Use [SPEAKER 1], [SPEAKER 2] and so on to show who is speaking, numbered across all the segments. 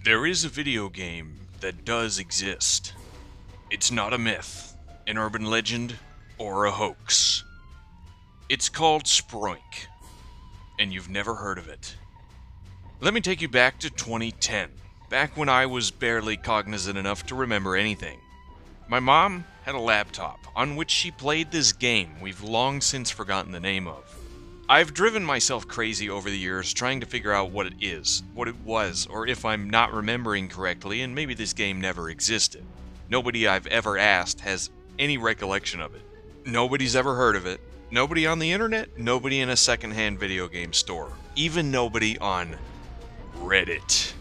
[SPEAKER 1] There is a video game that does exist. It's not a myth, an urban legend, or a hoax. It's called Sproink, and you've never heard of it. Let me take you back to 2010, back when I was barely cognizant enough to remember anything. My mom had a laptop on which she played this game we've long since forgotten the name of. I've driven myself crazy over the years trying to figure out what it is, what it was, or if I'm not remembering correctly and maybe this game never existed. Nobody I've ever asked has any recollection of it. Nobody's ever heard of it. Nobody on the internet, nobody in a secondhand video game store. Even nobody on Reddit.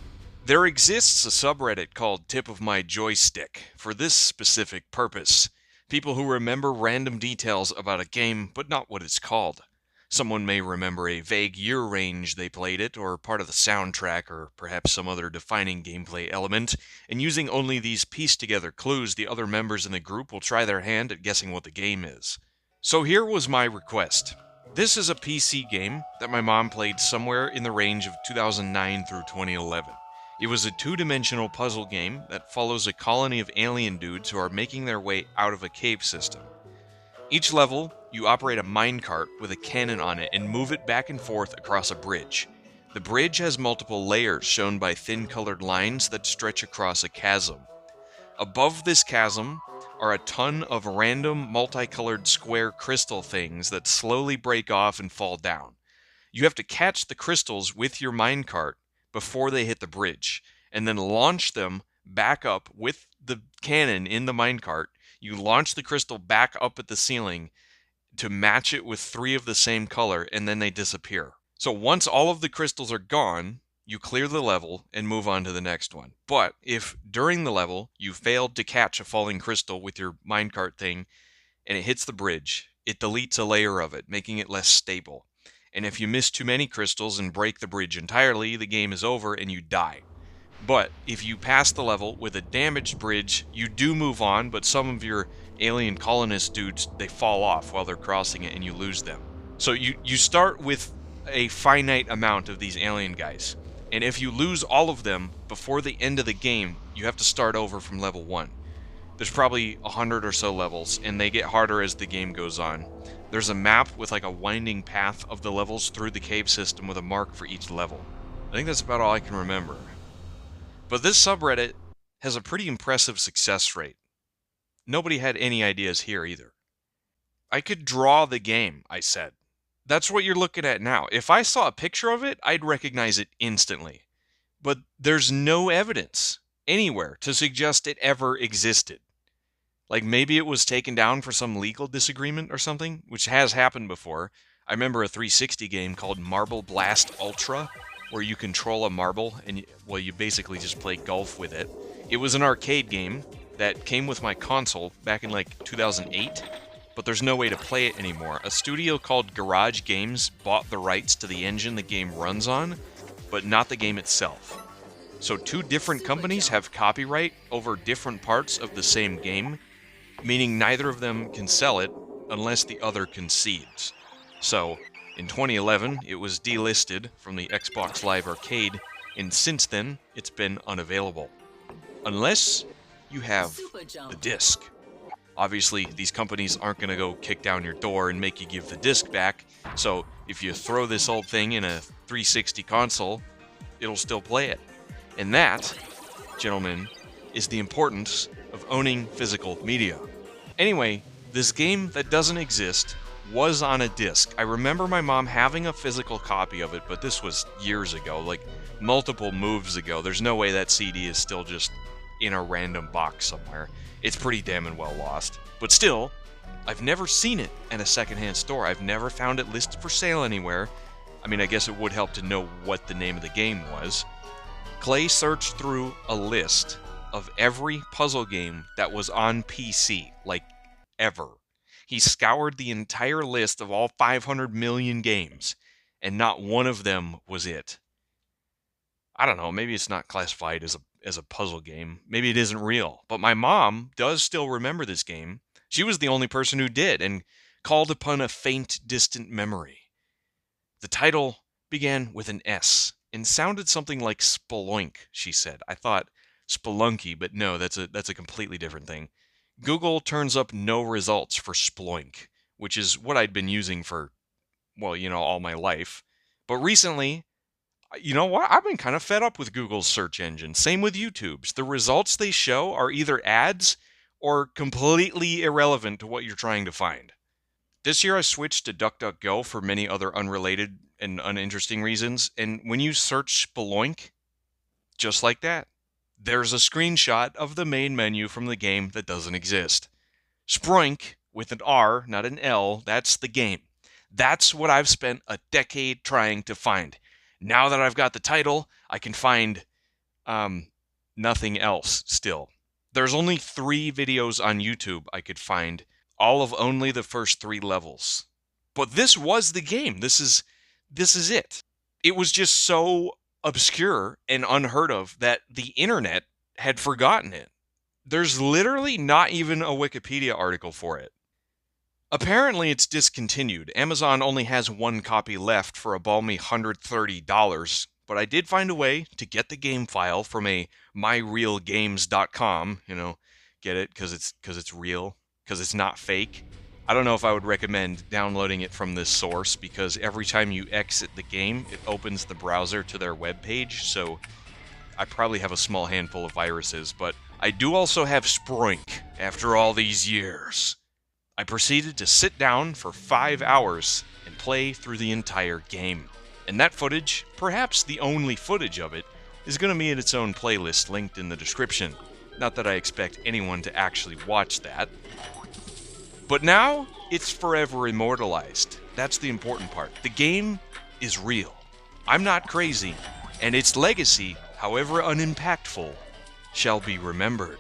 [SPEAKER 1] There exists a subreddit called Tip of My Joystick for this specific purpose. People who remember random details about a game, but not what it's called. Someone may remember a vague year range they played it, or part of the soundtrack, or perhaps some other defining gameplay element, and using only these pieced-together clues, the other members in the group will try their hand at guessing what the game is. So here was my request. This is a PC game that my mom played somewhere in the range of 2009 through 2011. It was a two-dimensional puzzle game that follows a colony of alien dudes who are making their way out of a cave system. Each level, you operate a minecart with a cannon on it and move it back and forth across a bridge. The bridge has multiple layers shown by thin colored lines that stretch across a chasm. Above this chasm are a ton of random multicolored square crystal things that slowly break off and fall down. You have to catch the crystals with your minecart before they hit the bridge, and then launch them back up with the cannon in the minecart. You launch the crystal back up at the ceiling to match it with 3 of the same color, and then they disappear. So once all of the crystals are gone, you clear the level and move on to the next one. But if during the level you failed to catch a falling crystal with your minecart thing and it hits the bridge, it deletes a layer of it, making it less stable. And if you miss too many crystals and break the bridge entirely, the game is over and you die. But if you pass the level with a damaged bridge, you do move on, but some of your alien colonist dudes, they fall off while they're crossing it and you lose them. So you start with a finite amount of these alien guys. And if you lose all of them before the end of the game, you have to start over from level 1. There's probably 100 or so levels, and they get harder as the game goes on. There's a map with like a winding path of the levels through the cave system with a mark for each level. I think that's about all I can remember. But this subreddit has a pretty impressive success rate. Nobody had any ideas here either. I could draw the game, I said. That's what you're looking at now. If I saw a picture of it, I'd recognize it instantly. But there's no evidence anywhere to suggest it ever existed. Like maybe it was taken down for some legal disagreement or something, which has happened before. I remember a 360 game called Marble Blast Ultra, where you control a marble and, well, you basically just play golf with it. It was an arcade game that came with my console back in like 2008, but there's no way to play it anymore. A studio called Garage Games bought the rights to the engine the game runs on, but not the game itself. So 2 different companies have copyright over different parts of the same game, meaning neither of them can sell it unless the other concedes. So in 2011, it was delisted from the Xbox Live Arcade, and since then, it's been unavailable. Unless you have the disc. Obviously, these companies aren't going to go kick down your door and make you give the disc back, so if you throw this old thing in a 360 console, it'll still play it. And that, gentlemen, is the importance of owning physical media. Anyway, this game that doesn't exist was on a disc. I remember my mom having a physical copy of it, but this was years ago, like multiple moves ago. There's no way that CD is still just in a random box somewhere. It's pretty damn and well lost. But still, I've never seen it at a secondhand store. I've never found it listed for sale anywhere. I mean, I guess it would help to know what the name of the game was. Clay searched through a list of every puzzle game that was on PC, like ever. He scoured the entire list of all 500 million games, and not one of them was it. I don't know, maybe it's not classified as a puzzle game. Maybe it isn't real. But my mom does still remember this game. She was the only person who did, and called upon a faint, distant memory. The title began with an S, and sounded something like Sproink, she said. I thought spelunky, but no, that's a completely different thing. Google turns up no results for Sproink, which is what I'd been using for, well, all my life. But recently, you know what? I've been kind of fed up with Google's search engine. Same with YouTube's. The results they show are either ads or completely irrelevant to what you're trying to find. This year I switched to DuckDuckGo for many other unrelated and uninteresting reasons, and when you search Sproink, just like that, there's a screenshot of the main menu from the game that doesn't exist. Sproink, with an R, not an L, that's the game. That's what I've spent a decade trying to find. Now that I've got the title, I can find nothing else still. There's only 3 videos on YouTube I could find, all of only the first 3 levels. But this was the game. This is it. It was just so obscure and unheard of that the internet had forgotten it. There's literally not even a Wikipedia article for it. Apparently it's discontinued. Amazon only has 1 copy left for a balmy $130, but I did find a way to get the game file from a myrealgames.com, get it because it's real, because it's not fake. I don't know if I would recommend downloading it from this source, because every time you exit the game, it opens the browser to their webpage, so I probably have a small handful of viruses, but I do also have Sproink after all these years. I proceeded to sit down for 5 hours and play through the entire game. And that footage, perhaps the only footage of it, is going to be in its own playlist linked in the description. Not that I expect anyone to actually watch that. But now, it's forever immortalized. That's the important part. The game is real. I'm not crazy, and its legacy, however unimpactful, shall be remembered.